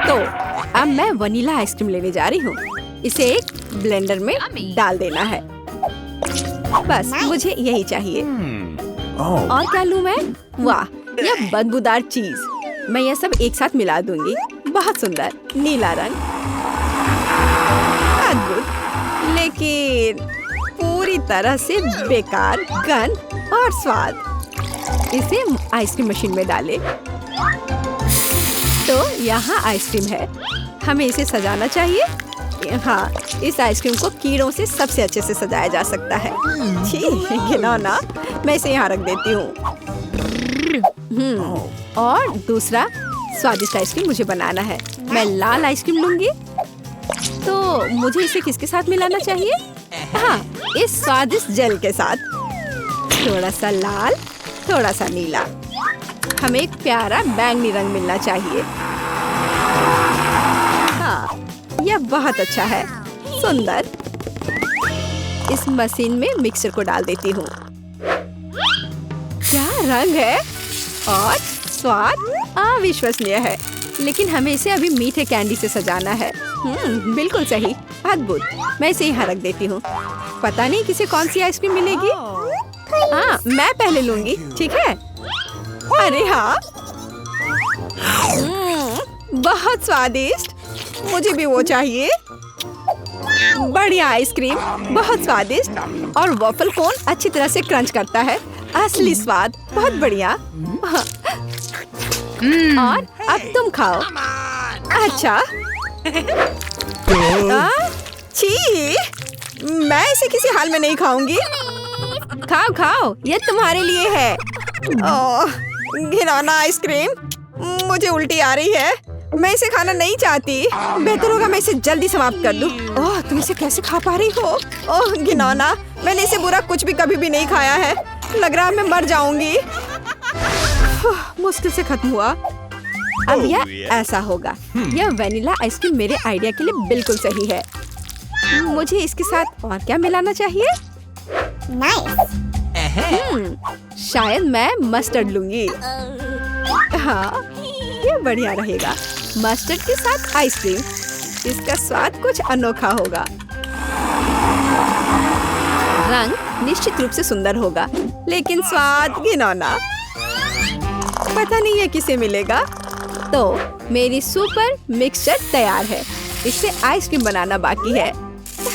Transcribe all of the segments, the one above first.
तो अब मैं वनीला आइसक्रीम लेने जा रही हूँ। इसे एक ब्लेंडर में डाल देना है। बस मुझे यही चाहिए। और क्या लूँ मैं? वाह, यह बदबूदार चीज। मैं यह सब एक साथ मिला दूंगी। बहुत सुंदर नीला रंग, अद्भुत, लेकिन पूरी तरह से बेकार गंध और स्वाद। इसे आइसक्रीम मशीन में डालें। तो यहाँ आइसक्रीम है। हमें इसे सजाना चाहिए। हाँ, इस आइसक्रीम को कीड़ों से सबसे अच्छे से सजाया जा सकता है। छी, घिनौना। मैं इसे यहाँ रख देती हूँ। और दूसरा स्वादिष्ट आइसक्रीम मुझे बनाना है। मैं लाल आइसक्रीम लूंगी। तो मुझे इसे किसके साथ मिलाना चाहिए? हाँ, इस स्वादिष्ट जेल के साथ। थोड़ा सा लाल, थोड़ा सा नीला। हमें एक प्यारा बैंगनी रंग मिलना चाहिए। हाँ, यह बहुत अच्छा है। सुंदर। इस मशीन में मिक्सर को डाल देती हूँ। क्या रंग है और स्वाद अविश्वसनीय है। लेकिन हमें इसे अभी मीठे कैंडी से सजाना है। बिल्कुल सही, अद्भुत। मैं इसे यहाँ रख देती हूँ। पता नहीं किसे कौन सी आइसक्रीम मिलेगी। हाँ, मैं पहले लूंगी, ठीक है? अरे हाँ, बहुत स्वादिष्ट। मुझे भी वो चाहिए। बढ़िया आइसक्रीम, बहुत स्वादिष्ट। और वॉफल कोन अच्छी तरह से क्रंच करता है। असली स्वाद, बहुत बढ़िया। और अब तुम खाओ। अच्छा। छी, मैं इसे किसी हाल में नहीं खाऊंगी। खाओ खाओ, ये तुम्हारे लिए है। ओह, घिनौना आइसक्रीम। मुझे उल्टी आ रही है। मैं इसे खाना नहीं चाहती। बेहतर होगा मैं इसे जल्दी समाप्त कर दूं। ओह, तुम इसे कैसे खा पा रही हो? ओह घिनौना, मैंने इसे बुरा कुछ भी कभी भी नहीं खाया है। लग रहा है मैं मर जाऊंगी। मुश्किल से खत्म हुआ। अब यह ऐसा होगा। यह वेनिला आइसक्रीम मेरे आइडिया के लिए बिल्कुल सही है। मुझे इसके साथ और क्या मिलाना चाहिए? शायद मैं मस्टर्ड लूंगी। हाँ, ये बढ़िया रहेगा। मस्टर्ड के साथ आइसक्रीम। इसका स्वाद कुछ अनोखा होगा। रंग निश्चित रूप से सुंदर होगा, लेकिन स्वाद घिनौना। पता नहीं ये किसे मिलेगा। तो मेरी सुपर मिक्सचर तैयार है। इससे आइसक्रीम बनाना बाकी है।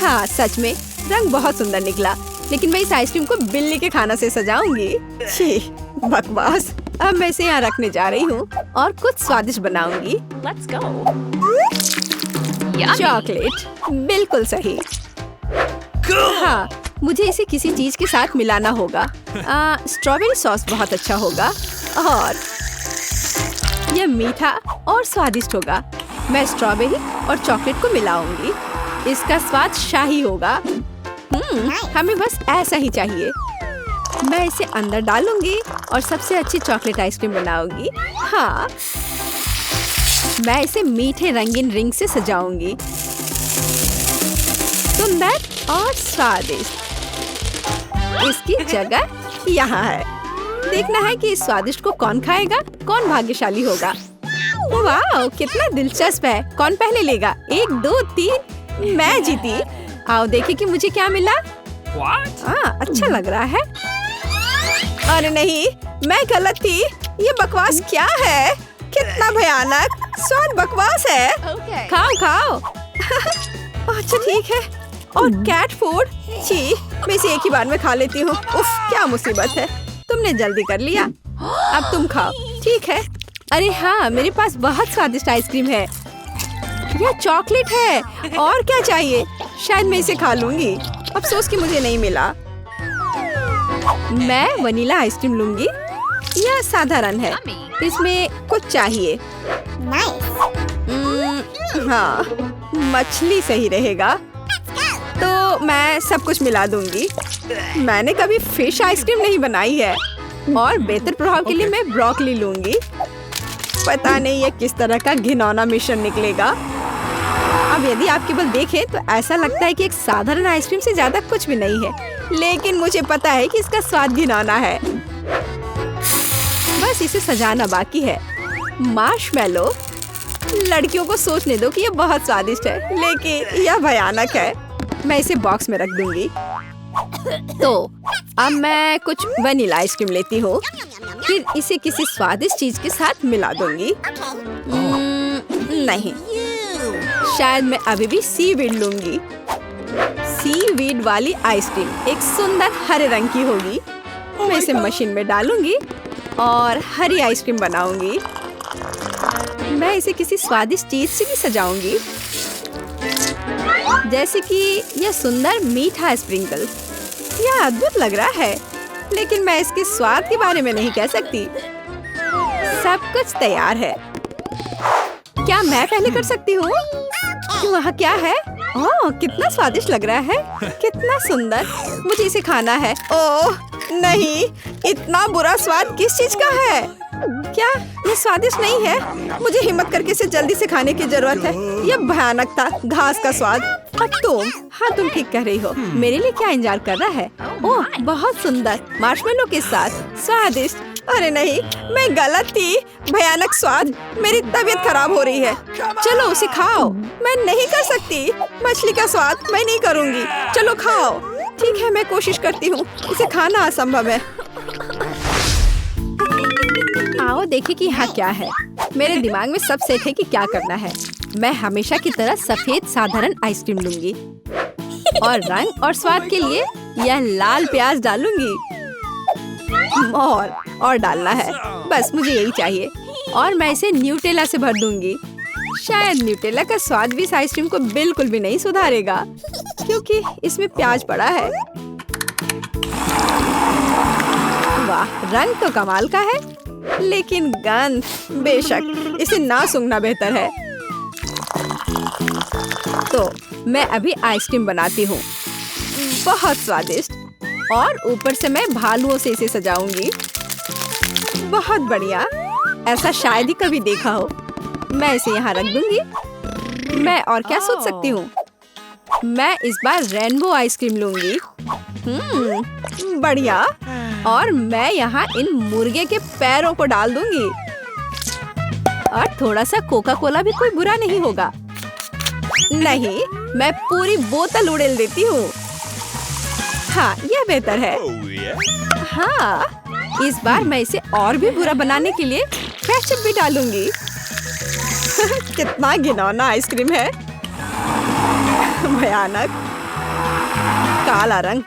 हाँ, सच में रंग बहुत सुंदर निकला। लेकिन मैं इस आइसक्रीम को बिल्ली के खाना से सजाऊंगी। छी, बकवास। अब मैं इसे यहाँ रखने जा रही हूँ और कुछ स्वादिष्ट बनाऊंगी। Let's go. चॉकलेट, बिल्कुल सही। हाँ, मुझे इसे किसी चीज के साथ मिलाना होगा। स्ट्रॉबेरी सॉस बहुत अच्छा होगा और यह मीठा और स्वादिष्ट होगा। मैं स्ट्रॉबेरी और चॉकलेट को मिलाऊंगी। इसका स्वाद शाही होगा। हमें बस ऐसा ही चाहिए। मैं इसे अंदर डालूंगी और सबसे अच्छी चॉकलेट आइसक्रीम बनाऊंगी। हाँ, मैं इसे मीठे रंगीन रिंग से सजाऊंगी। सुंदर और स्वादिष्ट। इसकी जगह यहाँ है। देखना है कि इस स्वादिष्ट को कौन खाएगा, कौन भाग्यशाली होगा। वाह, कितना दिलचस्प है। कौन पहले लेगा? 1, 2, 3। मैं जीती। आओ देखें कि मुझे क्या मिला। हाँ, अच्छा लग रहा है। अरे नहीं, मैं गलत थी। ये बकवास क्या है? कितना भयानक। स्वाद बकवास है। खाओ खाओ। अच्छा ठीक है। और कैट फूड। छी, मैं इसे एक ही बार में खा लेती हूँ। उफ, क्या मुसीबत है। तुमने जल्दी कर लिया। अब तुम खाओ, ठीक है? अरे हाँ, मेरे पास बहुत स्वादिष्ट आइसक्रीम है। यह चॉकलेट है। और क्या चाहिए? शायद मैं इसे खा लूंगी। अफसोस कि मुझे नहीं मिला। मैं वनीला आइसक्रीम लूंगी। यह साधारण है। इसमें कुछ चाहिए। हाँ, मछली सही रहेगा। तो मैं सब कुछ मिला दूंगी। मैंने कभी फिश आइसक्रीम नहीं बनाई है। और बेहतर प्रभाव के लिए मैं ब्रोकली लूंगी। पता नहीं ये किस तरह का घिनौना मिश्रण निकलेगा। अब यदि आप केवल देखें तो ऐसा लगता है कि एक साधारण आइसक्रीम से ज्यादा कुछ भी नहीं है। लेकिन मुझे पता है कि इसका स्वाद घिनौना है। बस इसे सजाना बाकी है। मार्शमेलो, लड़कियों को सोचने दो कि ये बहुत स्वादिष्ट है, लेकिन यह भयानक है। मैं इसे बॉक्स में रख दूंगी। तो अब मैं कुछ वनीला आइसक्रीम लेती हूँ, फिर इसे किसी स्वादिष्ट चीज के साथ मिला दूंगी। नहीं, शायद मैं अभी भी सीवीड लूंगी। सीवीड वाली आइसक्रीम एक सुंदर हरे रंग की होगी। मैं इसे मशीन में डालूंगी और हरी आइसक्रीम बनाऊंगी। मैं इसे किसी स्वादिष्ट चीज से भी सजाऊंगी, जैसे कि यह सुंदर मीठा स्प्रिंकल। यह अद्भुत लग रहा है, लेकिन मैं इसके स्वाद के बारे में नहीं कह सकती। सब कुछ तैयार है। क्या मैं पहले कर सकती हूँ? वहाँ क्या है? ओह, कितना स्वादिष्ट लग रहा है। कितना सुंदर। मुझे इसे खाना है। ओह नहीं, इतना बुरा स्वाद किस चीज का है? क्या ये स्वादिष्ट नहीं है? मुझे हिम्मत करके इसे जल्दी से खाने की जरूरत है। यह भयानक था, घास का स्वाद। अब तुम, हाँ तुम ठीक कह रही हो। मेरे लिए क्या इंतजार कर रहा है? ओह बहुत सुंदर, मार्शमेलो के साथ स्वादिष्ट। अरे नहीं, मैं गलत थी। भयानक स्वाद। मेरी तबीयत खराब हो रही है। चलो उसे खाओ। मैं नहीं कर सकती। मछली का स्वाद मैं नहीं करूँगी। चलो खाओ। ठीक है, मैं कोशिश करती हूँ। इसे खाना असंभव है। आओ देखें कि यहाँ क्या है। मेरे दिमाग में सब सेट है कि क्या करना है। मैं हमेशा की तरह सफेद साधारण आइसक्रीम लूंगी और रंग और स्वाद के लिए यह लाल प्याज डालूंगी। और डालना है, बस मुझे यही चाहिए। और मैं इसे न्यूटेला से भर दूंगी। शायद न्यूटेला का स्वाद भी इस आइसक्रीम को बिल्कुल भी नहीं सुधारेगा, क्योंकि इसमें प्याज पड़ा है। वाह, रंग तो कमाल का है, लेकिन गंध, बेशक इसे ना सूंघना बेहतर है। तो मैं अभी आइसक्रीम बनाती हूँ, बहुत स्वादिष्ट। और ऊपर से मैं भालुओं से इसे सजाऊंगी। बहुत बढ़िया, ऐसा शायद ही कभी देखा हो। मैं इसे यहाँ रख दूंगी। मैं और क्या सोच सकती हूँ? मैं इस बार रेनबो आइसक्रीम लूंगी। बढ़िया। और मैं यहाँ इन मुर्गे के पैरों को डाल दूंगी। और थोड़ा सा कोका कोला भी कोई बुरा नहीं होगा। नहीं, मैं पूरी बोतल उड़ेल देती हूँ। हाँ, यह बेहतर है। हाँ, इस बार मैं इसे और भी बुरा बनाने के लिए केचप भी डालूंगी। कितना घिनौना आइसक्रीम है। भयानक, काला रंग।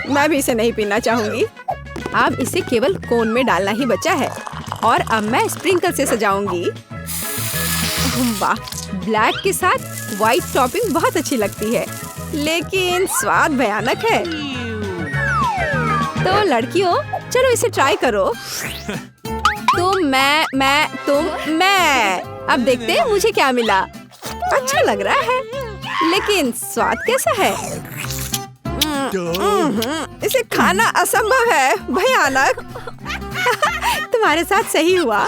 मैं भी इसे नहीं पीना चाहूंगी। अब इसे केवल कोन में डालना ही बचा है। और अब मैं स्प्रिंकल से सजाऊंगी। वाह, ब्लैक के साथ व्हाइट टॉपिंग बहुत अच्छी लगती है, लेकिन स्वाद भयानक है। तो लड़कियों, चलो इसे ट्राई करो। तुम, मैं। अब देखते हैं मुझे क्या मिला। अच्छा लग रहा है, लेकिन स्वाद कैसा है? इसे खाना असंभव है, भयानक। तुम्हारे साथ सही हुआ।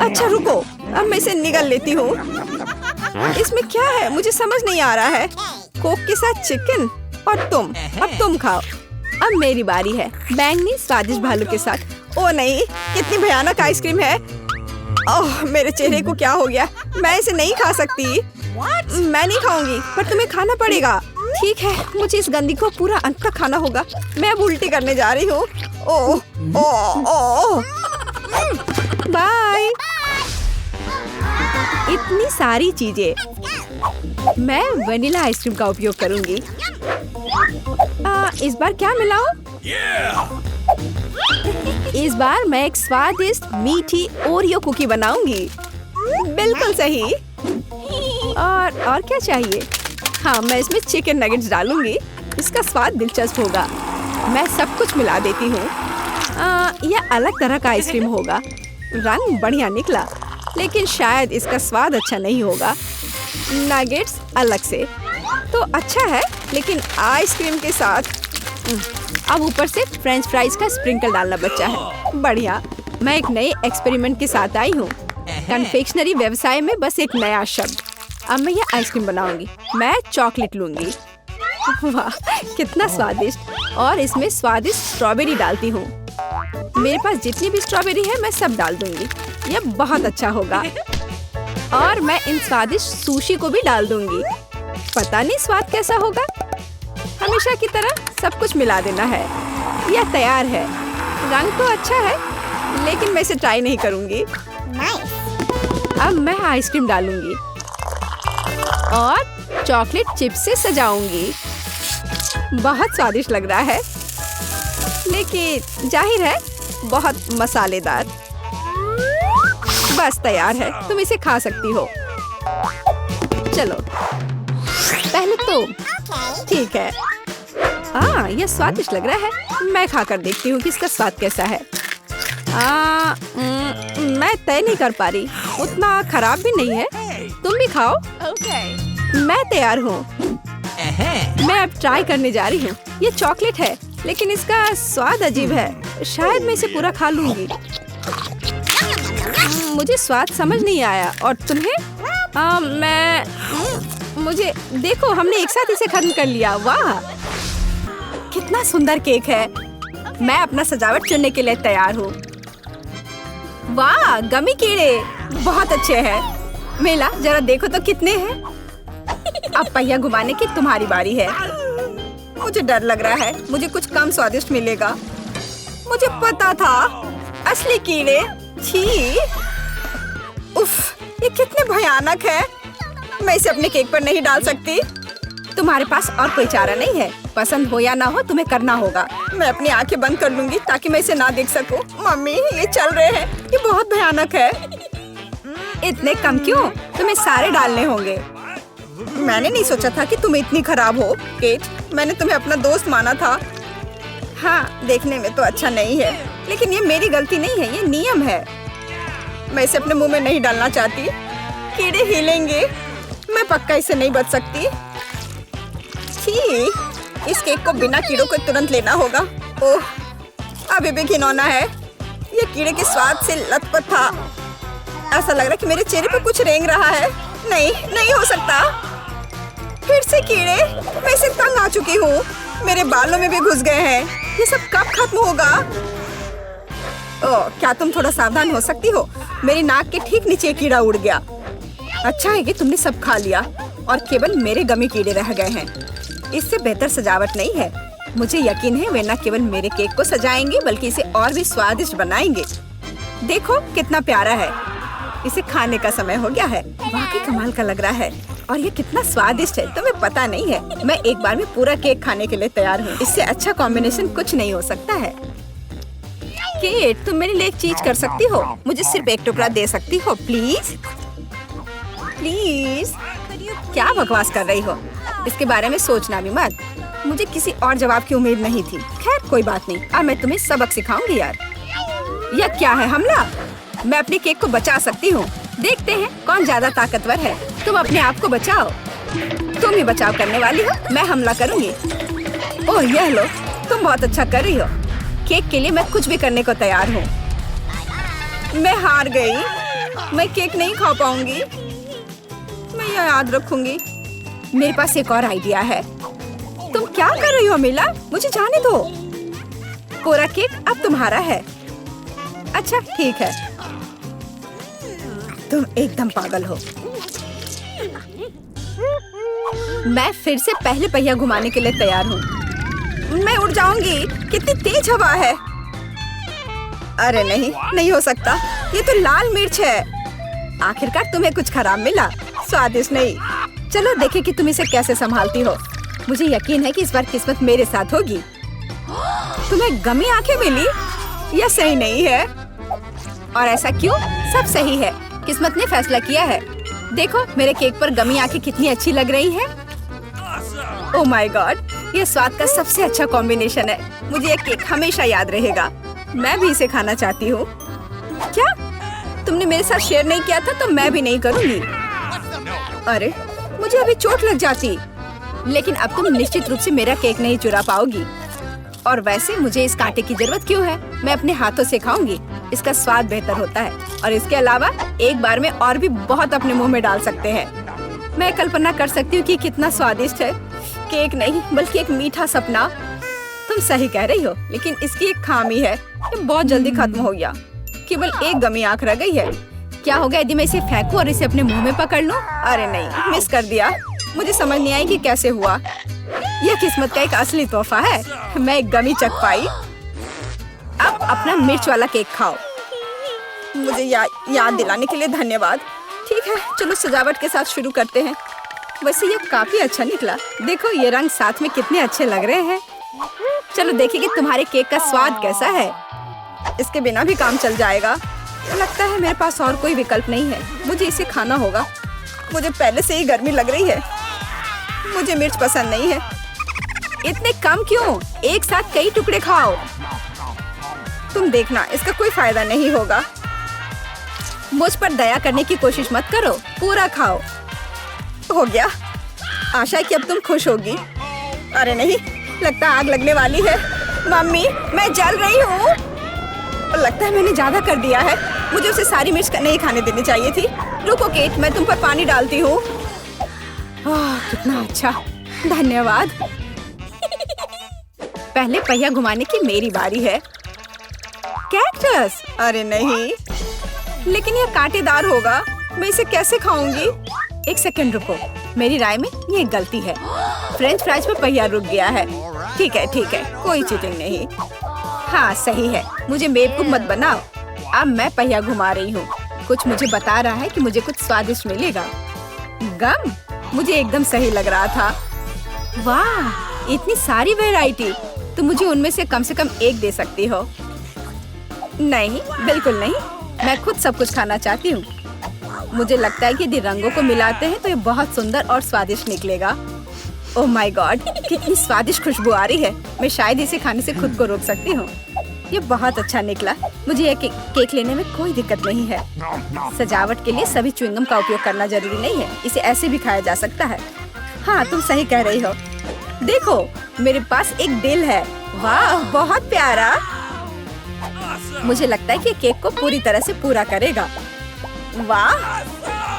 अच्छा रुको, अब मैं इसे निगल लेती हूँ। इसमें क्या है मुझे समझ नहीं आ रहा है। कोक के साथ चिकन। और तुम, अब तुम खाओ। अब मेरी बारी है, बैंगनी स्वादिष्ट भालू के साथ। ओ नहीं, कितनी भयानक आइसक्रीम है। ओह, मेरे चेहरे को क्या हो गया? मैं इसे नहीं खा सकती। मैं नहीं खाऊंगी, पर तुम्हें खाना पड़ेगा। ठीक है, मुझे इस गंदी को पूरा अंत तक खाना होगा। मैं अब उल्टी करने जा रही हूँ। ओह ओह ओह, बाय। इतनी सारी चीजें। मैं वनीला आइसक्रीम का उपयोग करूंगी। इस बार क्या मिलाऊं? इस बार मैं एक स्वादिष्ट मीठी ओरियो कुकी बनाऊंगी। बिल्कुल सही। और क्या चाहिए? हाँ, मैं इसमें चिकन नगेट्स डालूंगी। इसका स्वाद दिलचस्प होगा। मैं सब कुछ मिला देती हूँ। यह अलग तरह का आइसक्रीम होगा। रंग बढ़िया निकला, लेकिन शायद इसका स्वाद अच्छा नहीं होगा। नगेट्स अलग से तो अच्छा है, लेकिन आइसक्रीम के साथ अब ऊपर से फ्रेंच फ्राइज का स्प्रिंकल डालना बचा है। बढ़िया। मैं एक नए एक्सपेरिमेंट के साथ आई हूँ। कन्फेक्शनरी व्यवसाय में बस एक नया शब्द। अब मैं ये आइसक्रीम बनाऊंगी। मैं चॉकलेट लूंगी। वाह, कितना स्वादिष्ट। और इसमें स्वादिष्ट स्ट्रॉबेरी डालती हूँ। मेरे पास जितनी भी स्ट्रॉबेरी है मैं सब डाल दूंगी। यह बहुत अच्छा होगा। और मैं इन स्वादिष्ट सुशी को भी डाल दूंगी। पता नहीं स्वाद कैसा होगा। हमेशा की तरह सब कुछ मिला देना है। यह तैयार है। रंग तो अच्छा है, लेकिन मैं इसे ट्राई नहीं करूंगी। अब मैं आइसक्रीम डालूंगी और चॉकलेट चिप्स से सजाऊंगी। बहुत स्वादिष्ट लग रहा है, लेकिन जाहिर है बहुत मसालेदार। बस तैयार है, तुम इसे खा सकती हो। चलो पहले तुम। ठीक है। हाँ, यह स्वादिष्ट लग रहा है। मैं खाकर देखती हूँ कि इसका स्वाद कैसा है। मैं तय नहीं कर पा रही। उतना खराब भी नहीं है। तुम भी खाओ। मैं तैयार हूँ। मैं अब ट्राई करने जा रही हूँ। ये चॉकलेट है, लेकिन इसका स्वाद अजीब है। शायद मैं इसे पूरा खा लूंगी। मुझे स्वाद समझ नहीं आया। और तुम्हें? मुझे देखो, हमने एक साथ इसे खत्म कर लिया। वाह, कितना सुंदर केक है। मैं अपना सजावट चुनने के लिए तैयार हूँ। वाह, गमी कीड़े बहुत अच्छे हैं। मेला, जरा देखो तो कितने हैं। अब पहिया घुमाने की तुम्हारी बारी है। मुझे डर लग रहा है, मुझे कुछ कम स्वादिष्ट मिलेगा। मुझे पता था। असली कीड़े। छी, उफ, ये कितने भयानक है। मैं इसे अपने केक पर नहीं डाल सकती। तुम्हारे पास और कोई चारा नहीं है। पसंद हो या ना हो, तुम्हें करना होगा। मैं अपनी आंखें बंद कर लूंगी ताकि मैं इसे ना देख सकूं। मम्मी, ये चल रहे हैं। ये बहुत भयानक है। इतने कम क्यों? तुम्हें सारे डालने होंगे। मैंने नहीं सोचा था कि तुम इतनी खराब हो। केट, मैंने तुम्हें अपना दोस्त माना था। हाँ, देखने में तो अच्छा नहीं है, लेकिन ये मेरी गलती नहीं है, ये नियम है। मैं इसे अपने मुंह में नहीं डालना चाहती। कीड़े हिलेंगे। मैं पक्का इसे नहीं बच सकती। छी, इस केक को बिना कीड़ों को तुरंत लेना होगा। ओह, अभी भी घिनौना है। ये कीड़े के स्वाद से लथपथ था। ऐसा लग रहा है कि मेरे चेहरे पर कुछ रेंग रहा है। नहीं, नहीं हो सकता। फिर से कीड़े। मैं इसे तंग आ चुकी हूँ। मेरे बालों में भी घुस गए हैं। ये सब कब खत्म होगा? ओह, क्या तुम थोड़ा सावधान हो सकती हो? मेरी नाक के ठीक नीचे कीड़ा उड़ गया। अच्छा है कि तुमने सब खा लिया और केवल मेरे गमी कीड़े रह गए हैं। इससे बेहतर सजावट नहीं है। मुझे यकीन है वे न केवल मेरे केक को सजाएंगे, बल्कि इसे और भी स्वादिष्ट बनाएंगे। देखो कितना प्यारा है। इसे खाने का समय हो गया है। वाकई कमाल का लग रहा है। और ये कितना स्वादिष्ट है, तुम्हें पता नहीं है। मैं एक बार में पूरा केक खाने के लिए तैयार हूँ। इससे अच्छा कॉम्बिनेशन कुछ नहीं हो सकता है। केट, तुम मेरे लिए एक चीज कर सकती हो। मुझे सिर्फ एक टुकड़ा दे सकती हो, प्लीज? प्लीज? क्या बकवास कर रही हो? इसके बारे में सोचना भी मत। मुझे किसी और जवाब की उम्मीद नहीं थी। खैर कोई बात नहीं। अब मैं तुम्हें सबक सिखाऊंगी यार। यह क्या है, हमला? मैं अपने केक को बचा सकती हूँ। देखते हैं कौन ज्यादा ताकतवर है। तुम अपने आप को बचाओ। तुम ही बचाव करने वाली हो। मैं हमला करूंगी। ओह, यह लो। तुम बहुत अच्छा कर रही हो। केक के लिए मैं कुछ भी करने को तैयार हूँ। मैं हार गई। मैं केक नहीं खा पाऊंगी। मैं यह याद रखूंगी। मेरे पास एक और आइडिया है। तुम क्या कर रही हो मिला? मुझे जाने दो। पूरा केक अब तुम्हारा है। अच्छा ठीक है। तुम एकदम पागल हो। मैं फिर से पहले पहिया घुमाने के लिए तैयार हूँ। मैं उड़ जाऊंगी। कितनी तेज हवा है। अरे नहीं, नहीं हो सकता। ये तो लाल मिर्च है। आखिरकार तुम्हें कुछ खराब मिला। स्वादिष्ट नहीं। चलो देखें कि तुम इसे कैसे संभालती हो। मुझे यकीन है कि इस बार किस्मत मेरे साथ होगी। तुम्हें गमी आंखें मिली? यह सही नहीं है। और ऐसा क्यों? सब सही है। किस्मत ने फैसला किया है। देखो मेरे केक पर गमी आंखें कितनी अच्छी लग रही हैं। ओह माय गॉड, ये स्वाद का सबसे अच्छा कॉम्बिनेशन है। मुझे ये केक हमेशा याद रहेगा। मैं भी इसे खाना चाहती हूँ। क्या तुमने मेरे साथ शेयर नहीं किया था? तो मैं भी नहीं करूँगी। अरे मुझे अभी चोट लग जाती। लेकिन अब तुम निश्चित रूप से मेरा केक नहीं चुरा पाओगी। और वैसे मुझे इस कांटे की जरूरत क्यों है? मैं अपने हाथों से खाऊंगी। इसका स्वाद बेहतर होता है। और इसके अलावा एक बार में और भी बहुत अपने मुंह में डाल सकते हैं। मैं कल्पना कर सकती हूँ कि कितना स्वादिष्ट है। केक नहीं बल्कि एक मीठा सपना। तुम सही कह रही हो, लेकिन इसकी एक खामी है। ये बहुत जल्दी खत्म हो गया। केवल एक गमी आंख रह गई है। क्या होगा यदि मैं इसे फेंकूं और इसे अपने मुंह में पकड़ लूं? अरे नहीं, मिस कर दिया। मुझे समझ नहीं आई कि कैसे हुआ। यह किस्मत का एक असली तोहफा है। मैं एक गमी चख पाई। अब अपना मिर्च वाला केक खाओ। मुझे याद दिलाने के लिए धन्यवाद। ठीक है, चलो सजावट के साथ शुरू करते हैं। वैसे ये काफी अच्छा निकला। देखो ये रंग साथ में कितने अच्छे लग रहे हैं। चलो देखिए कि तुम्हारे केक का स्वाद कैसा है। इसके बिना भी काम चल जाएगा। लगता है मेरे पास और कोई विकल्प नहीं है। मुझे इसे खाना होगा। मुझे पहले से ही गर्मी लग रही है। मुझे मिर्च पसंद नहीं है। इतने कम क्यों? एक साथ कई टुकड़े खाओ। तुम देखना, इसका कोई फायदा नहीं होगा। मुझ पर दया करने की कोशिश मत करो, पूरा खाओ। हो गया। आशा है कि अब तुम खुश होगी। अरे नहीं, लगता आग लगने वाली है। मम्मी, मैं जल रही हूँ। लगता है मैंने ज्यादा कर दिया है। मुझे उसे सारी मिर्च नहीं खाने देनी चाहिए थी। रुको केट, मैं तुम पर पानी डालती हूँ। कितना अच्छा, धन्यवाद। पहले पहिया घुमाने की मेरी बारी है। कैक्टस? अरे नहीं, लेकिन यह कांटेदार होगा। मैं इसे कैसे खाऊंगी? एक सेकंड रुको, मेरी राय में ये एक गलती है। फ्रेंच फ्राइज में पहिया रुक गया है। ठीक है, कोई चीटिंग नहीं। हाँ सही है, मुझे बेवकूफ मत बनाओ। अब मैं पहिया घुमा रही हूँ। कुछ मुझे बता रहा है कि मुझे कुछ स्वादिष्ट मिलेगा। गम? मुझे एकदम सही लग रहा था। वाह, इतनी सारी वैरायटी। तो मुझे उनमें से कम एक दे सकती हो। नहीं, बिल्कुल नहीं। मैं खुद सब कुछ खाना चाहती हूँ। मुझे लगता है कि यदि रंगों को मिलाते हैं तो ये बहुत सुंदर और स्वादिष्ट निकलेगा। ओह माय गॉड, कितनी स्वादिष्ट खुशबू आ रही है। मैं शायद इसे खाने से खुद को रोक सकती हूँ। ये बहुत अच्छा निकला। मुझे ये केक लेने में कोई दिक्कत नहीं है। सजावट के लिए सभी च्युइंगम का उपयोग करना जरूरी नहीं है। इसे ऐसे भी खाया जा सकता है। हाँ, तुम सही कह रही हो। देखो, मेरे पास एक दिल है। वाह, बहुत प्यारा। मुझे लगता है कि केक को पूरी तरह से पूरा करेगा। वाह,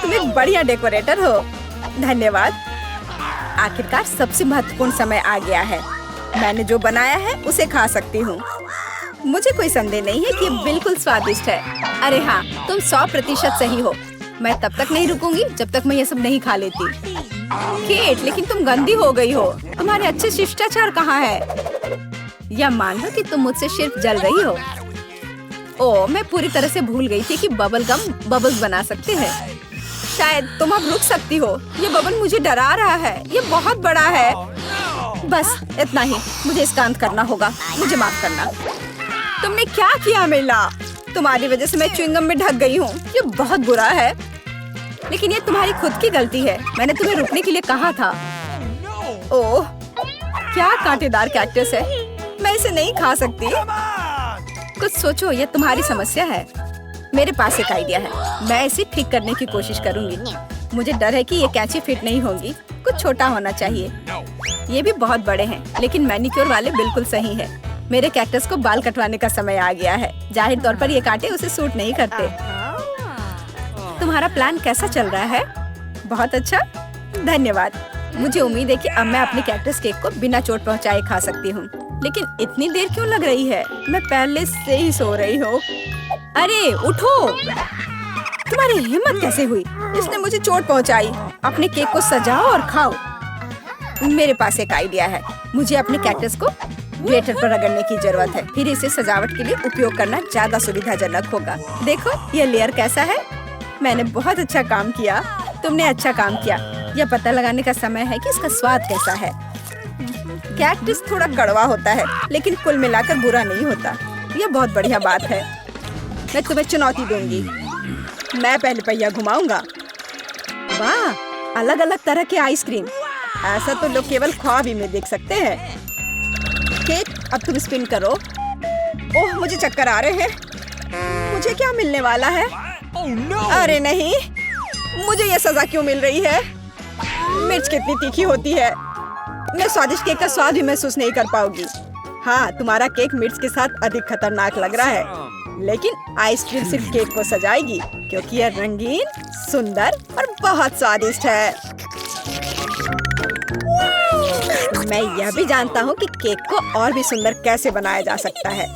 तुम एक बढ़िया डेकोरेटर हो। धन्यवाद। आखिरकार सबसे महत्वपूर्ण समय आ गया है। मैंने जो बनाया है उसे खा सकती हूँ। मुझे कोई संदेह नहीं है कि ये बिल्कुल स्वादिष्ट है। अरे हाँ, तुम 100% सही हो। मैं तब तक नहीं रुकूंगी जब तक मैं ये सब नहीं खा लेती। केट, लेकिन तुम गंदी हो गई हो। तुम्हारे अच्छे शिष्टाचार कहाँ है? या मान लो कि तुम मुझसे सिर्फ जल रही हो। ओह, मैं पूरी तरह से भूल गई थी कि बबल गम बबल्स बना सकते हैं। शायद तुम अब रुक सकती हो। ये बबल मुझे डरा रहा है। ये बहुत बड़ा है। बस इतना ही, मुझे इसका अंत करना होगा। मुझे माफ करना। तुमने क्या किया मिला? तुम्हारी वजह से मैं च्युइंगम में ढक गई हूँ। ये बहुत बुरा है। लेकिन ये तुम्हारी खुद की गलती है। मैंने तुम्हें रुकने के लिए कहा था। ओह, क्या कांटेदार कैक्टस है। मैं इसे नहीं खा सकती। कुछ सोचो, ये तुम्हारी समस्या है। मेरे पास एक आइडिया है। मैं इसे ठीक करने की कोशिश करूंगी। मुझे डर है कि ये कैंची फिट नहीं होगी। कुछ छोटा होना चाहिए। ये भी बहुत बड़े हैं, लेकिन मैनिक्योर वाले बिल्कुल सही है। मेरे कैक्टस को बाल कटवाने का समय आ गया है। जाहिर तौर पर ये कांटे उसे सूट नहीं करते। तुम्हारा प्लान कैसा चल रहा है? बहुत अच्छा, धन्यवाद। मुझे उम्मीद है कि अब मैं अपने कैक्टस केक को बिना चोट पहुंचाए खा सकती हूँ। लेकिन इतनी देर क्यों लग रही है? मैं पहले से ही सो रही हूँ। अरे उठो! तुम्हारी हिम्मत कैसे हुई? इसने मुझे चोट पहुंचाई। अपने केक को सजाओ और खाओ। मेरे पास एक आइडिया है। मुझे अपने कैक्टस को ग्लेटर पर रगड़ने की जरूरत है। फिर इसे सजावट के लिए उपयोग करना ज्यादा सुविधाजनक होगा। देखो ये लेयर कैसा है। मैंने बहुत अच्छा काम किया। तुमने अच्छा काम किया। यह पता लगाने का समय है कि इसका स्वाद कैसा है। कैक्टस थोड़ा कड़वा होता है, लेकिन कुल मिलाकर बुरा नहीं होता। यह बहुत बढ़िया बात है। मैं तुम्हें चुनौती दूंगी। मैं पहले पहिया घुमाऊंगा। वाह, अलग अलग तरह के आइसक्रीम। ऐसा तो लोग केवल ख्वाब ही में देख सकते हैं। केट, अब तुम स्पिन करो। ओह, मुझे चक्कर आ रहे हैं। मुझे क्या मिलने वाला है? अरे नहीं, मुझे ये सजा क्यों मिल रही है? मिर्च कितनी तीखी होती है। मैं स्वादिष्ट केक का स्वाद भी महसूस नहीं कर पाऊंगी। हाँ, तुम्हारा केक मिर्च के साथ अधिक खतरनाक लग रहा है, लेकिन आइसक्रीम सिर्फ केक को सजाएगी, क्योंकि यह रंगीन, सुंदर और बहुत स्वादिष्ट है। मैं यह भी जानता हूँ कि केक को और भी सुंदर कैसे बनाया जा सकता है।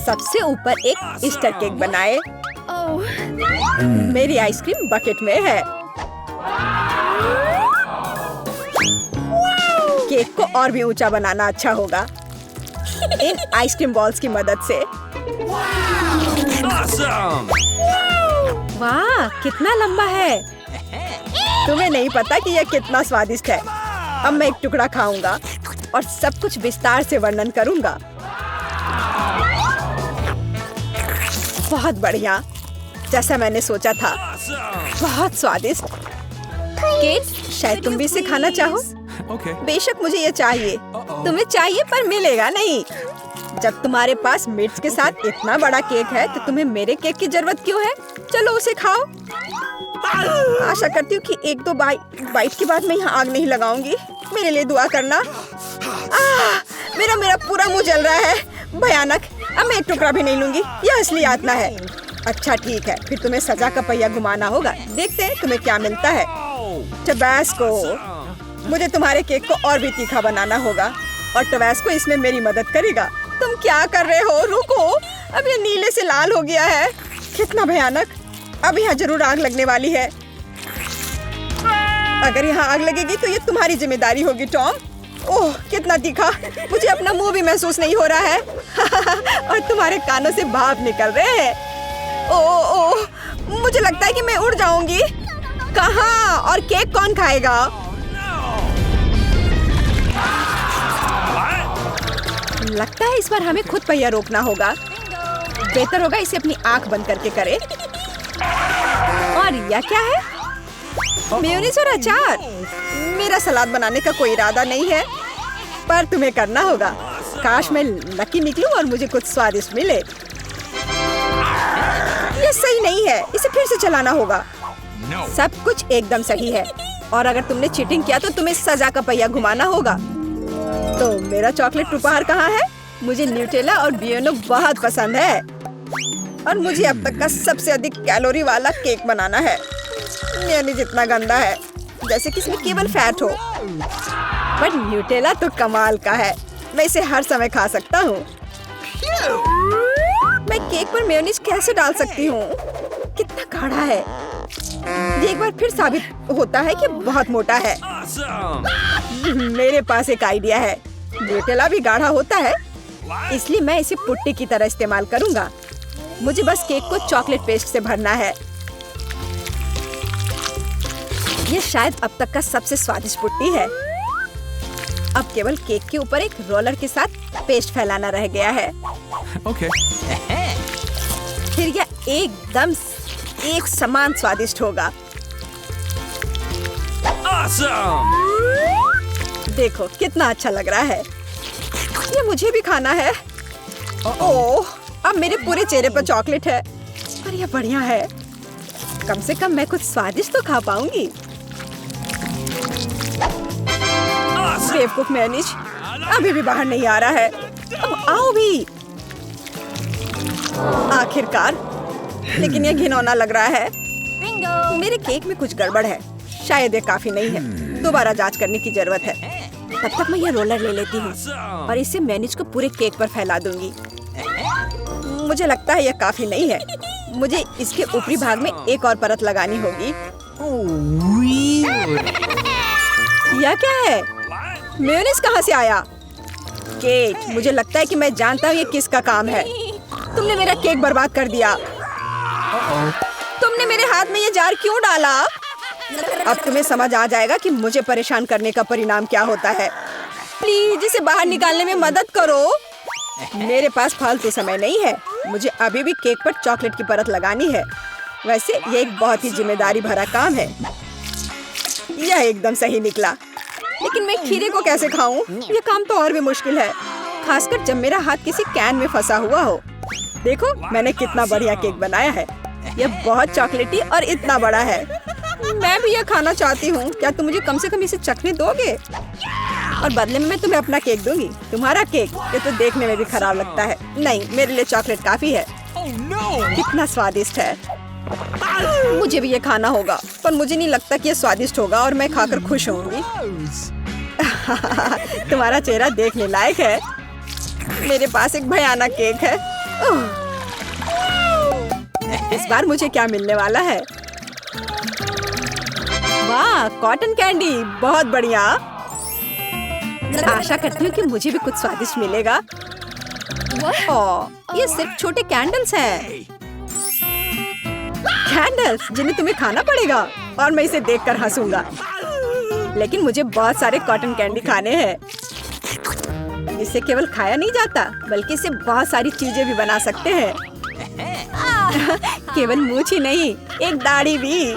सबसे ऊपर एक ईस्टर केक बनाए। मेरी आइसक्रीम बकेट में है। केक को और भी ऊंचा बनाना अच्छा होगा इन आइसक्रीम बॉल्स की मदद से। वाह, कितना लंबा है। तुम्हें नहीं पता कि यह कितना स्वादिष्ट है। अब मैं एक टुकड़ा खाऊंगा और सब कुछ विस्तार से वर्णन करूंगा। बहुत बढ़िया, जैसा मैंने सोचा था। बहुत स्वादिष्ट। केट, शायद तुम भी इसे खाना चाहो। बेशक मुझे ये चाहिए। तुम्हें चाहिए पर मिलेगा नहीं। जब तुम्हारे पास मिर्च के साथ इतना बड़ा केक है तो तुम्हें मेरे केक की जरूरत क्यों है? चलो उसे खाओ। आशा करती हूँ कि एक दो बाइट के बाद मैं यहाँ आग नहीं लगाऊंगी। मेरे लिए दुआ करना। मेरा पूरा मुंह जल रहा है। भयानक। अब मैं एक टुकड़ा भी नहीं लूंगी। यह असली यातना है। अच्छा ठीक है, फिर तुम्हें सजा का पहिया घुमाना होगा। देखते हैं तुम्हें क्या मिलता है। टबैस्को। मुझे तुम्हारे केक को और भी तीखा बनाना होगा और टबैस्को इसमें मेरी मदद करेगा। तुम क्या कर रहे हो? रुको, अब ये नीले से लाल हो गया है। कितना भयानक। अब यहाँ जरूर आग लगने वाली है। अगर यहाँ आग लगेगी तो ये तुम्हारी जिम्मेदारी होगी टॉम। ओह, कितना तीखा। मुझे अपना मुंह भी महसूस नहीं हो रहा है और तुम्हारे कानों से भाप निकल रहे हैं। ओह, मुझे लगता है कि मैं उड़ जाऊंगी। कहाँ? और केक कौन खाएगा? लगता है इस बार हमें खुद पहिया रोकना होगा। बेहतर होगा इसे अपनी आंख बंद करके करे। और यह क्या है? मेयोनीज और अचार। मेरा सलाद बनाने का कोई इरादा नहीं है, पर तुम्हें करना होगा। काश मैं लकी निकलूं और मुझे कुछ स्वादिष्ट मिले। ये सही नहीं है, इसे फिर से चलाना होगा। सब कुछ एकदम सही है और अगर तुमने चीटिंग किया तो तुम्हें सजा का पहिया घुमाना होगा। तो मेरा चॉकलेट उपहार कहाँ है? मुझे न्यूटेला और बियोनो बहुत पसंद है और मुझे अब तक का सबसे अधिक कैलोरी वाला केक बनाना है। मेयोनीज जितना गंदा है, जैसे कि इसमें केवल फैट हो। पर न्यूटेला तो कमाल का है। मैं इसे हर समय खा सकता हूँ। मैं केक पर मेयोनीज कैसे डाल सकती हूँ? कितना गाढ़ा है। ये एक बार फिर साबित होता है कि बहुत मोटा है। मेरे पास एक आइडिया है। न्यूटेला भी गाढ़ा होता है, इसलिए मैं इसे पुट्टी की तरह इस्तेमाल करूंगा। मुझे बस केक को चॉकलेट पेस्ट से भरना है। ये शायद अब तक का सबसे स्वादिष्ट पुट्टी है। अब केवल केक के ऊपर एक रोलर के साथ पेस्ट फैलाना रह गया है। फिर यह एकदम एक समान स्वादिष्ट होगा। Awesome! देखो कितना अच्छा लग रहा है। ये मुझे भी खाना है। ओह, अब मेरे पूरे चेहरे पर चॉकलेट है। पर यह बढ़िया है। कम से कम मैं कुछ स्वादिष्ट तो खा पाऊंगी। बेवकूफ मेयोनीज अभी भी बाहर नहीं आ रहा है। अब आओ भी। आखिरकार, लेकिन यह घिनौना लग रहा है। मेरे केक में कुछ गड़बड़ है। शायद ये काफी नहीं है। दोबारा जांच करने की जरूरत है। तब तक मैं यह रोलर ले लेती हूँ और इसे मेयोनीज को पूरे केक पर फैला दूंगी। मुझे लगता है यह काफी नहीं है। मुझे इसके ऊपरी भाग में एक और परत लगानी होगी। यह क्या है? मेयोनीज कहाँ से आया? केक, मुझे लगता है कि मैं जानता हूँ ये किसका काम है। तुमने मेरा केक बर्बाद कर दिया। तुमने मेरे हाथ में ये जार क्यों डाला? अब तुम्हें समझ आ जाएगा कि मुझे परेशान करने का परिणाम क्या होता है। प्लीज इसे बाहर निकालने में मदद करो। मेरे पास फालतू समय नहीं है। मुझे अभी भी केक पर चॉकलेट की परत लगानी है। वैसे ये एक बहुत ही जिम्मेदारी भरा काम है। यह एकदम सही निकला, लेकिन मैं खीरे को कैसे खाऊं? यह काम तो और भी मुश्किल है, खासकर जब मेरा हाथ किसी कैन में फंसा हुआ हो। देखो मैंने कितना बढ़िया केक बनाया है। यह बहुत चॉकलेटी और इतना बड़ा है। मैं भी यह खाना चाहती हूँ। क्या तुम मुझे कम से कम इसे चखने दोगे? और बदले में मैं तुम्हें अपना केक दूंगी। तुम्हारा केक ये तो देखने में भी खराब लगता है। नहीं, मेरे लिए चॉकलेट काफी है। कितना स्वादिष्ट है। मुझे भी ये खाना होगा, पर मुझे नहीं लगता कि ये स्वादिष्ट होगा और मैं खाकर खुश होंगी। तुम्हारा चेहरा देखने लायक है। मेरे पास एक भयानक केक है। इस बार मुझे क्या मिलने वाला है? वाह, कॉटन कैंडी, बहुत बढ़िया। आशा करती हूँ कि मुझे भी कुछ स्वादिष्ट मिलेगा। ओह, ये सिर्फ छोटे कैंडल्स हैं। कैंडल्स जिन्हें तुम्हें खाना पड़ेगा और मैं इसे देखकर हंसूंगा। लेकिन मुझे बहुत सारे कॉटन कैंडी खाने हैं। इसे केवल खाया नहीं जाता, बल्कि इसे बहुत सारी चीजें भी बना सकते हैं। केवल मूंछ ही नहीं, एक दाढ़ी भी।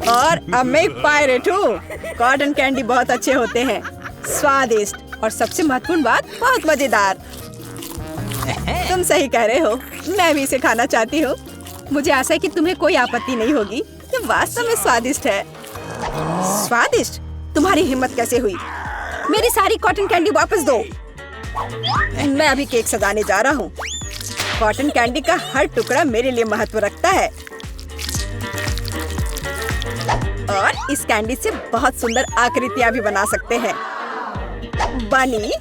और अब मैं एक पायरेट हूँ। कॉटन कैंडी बहुत अच्छे होते हैं, स्वादिष्ट और सबसे महत्वपूर्ण बात, बहुत मजेदार। तुम सही कह रहे हो, मैं भी इसे खाना चाहती हूँ। मुझे आशा है कि तुम्हें कोई आपत्ति नहीं होगी। ये वास्तव में स्वादिष्ट है। स्वादिष्ट? तुम्हारी हिम्मत कैसे हुई? मेरी सारी कॉटन कैंडी वापस दो। मैं अभी केक सजाने जा रहा हूँ। कॉटन कैंडी का हर टुकड़ा मेरे लिए महत्व रखता है। और इस कैंडी से बहुत सुंदर आकृतियाँ भी बना सकते हैं। बनी,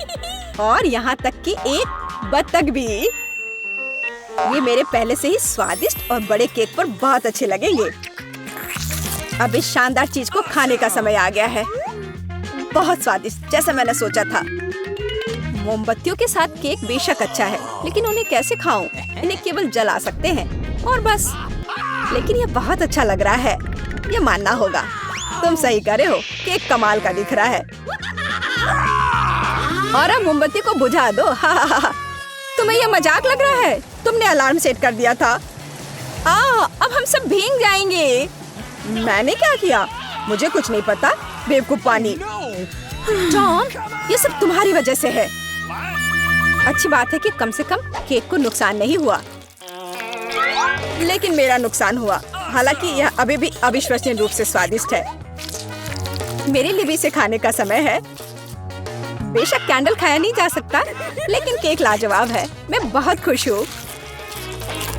और यहाँ तक कि एक बत्तख भी। ये मेरे पहले से ही स्वादिष्ट और बड़े केक पर बहुत अच्छे लगेंगे। अब इस शानदार चीज को खाने का समय आ गया है। बहुत स्वादिष्ट, जैसा मैंने सोचा था। मोमबत्तियों के साथ केक बेशक अच्छा है, लेकिन उन्हें कैसे खाऊं? इन्हें केवल जला सकते हैं और बस। लेकिन ये बहुत अच्छा लग रहा है, ये मानना होगा। तुम सही कह रहे हो, केक कमाल का दिख रहा है। और अब मोमबत्ती को बुझा दो। तुम्हें ये मजाक लग रहा है? तुमने अलार्म सेट कर दिया था। अब हम सब भीग जाएंगे। मैंने क्या किया? मुझे कुछ नहीं पता, बेवकूफ पानी। टॉम, ये सब तुम्हारी वजह से है। अच्छी बात है कि कम से कम केक को नुकसान नहीं हुआ, लेकिन मेरा नुकसान हुआ। हालांकि यह अभी भी अविश्वसनीय रूप से स्वादिष्ट है। मेरे लिए भी इसे खाने का समय है। बेशक कैंडल खाया नहीं जा सकता, लेकिन केक लाजवाब है। मैं बहुत खुश हूँ।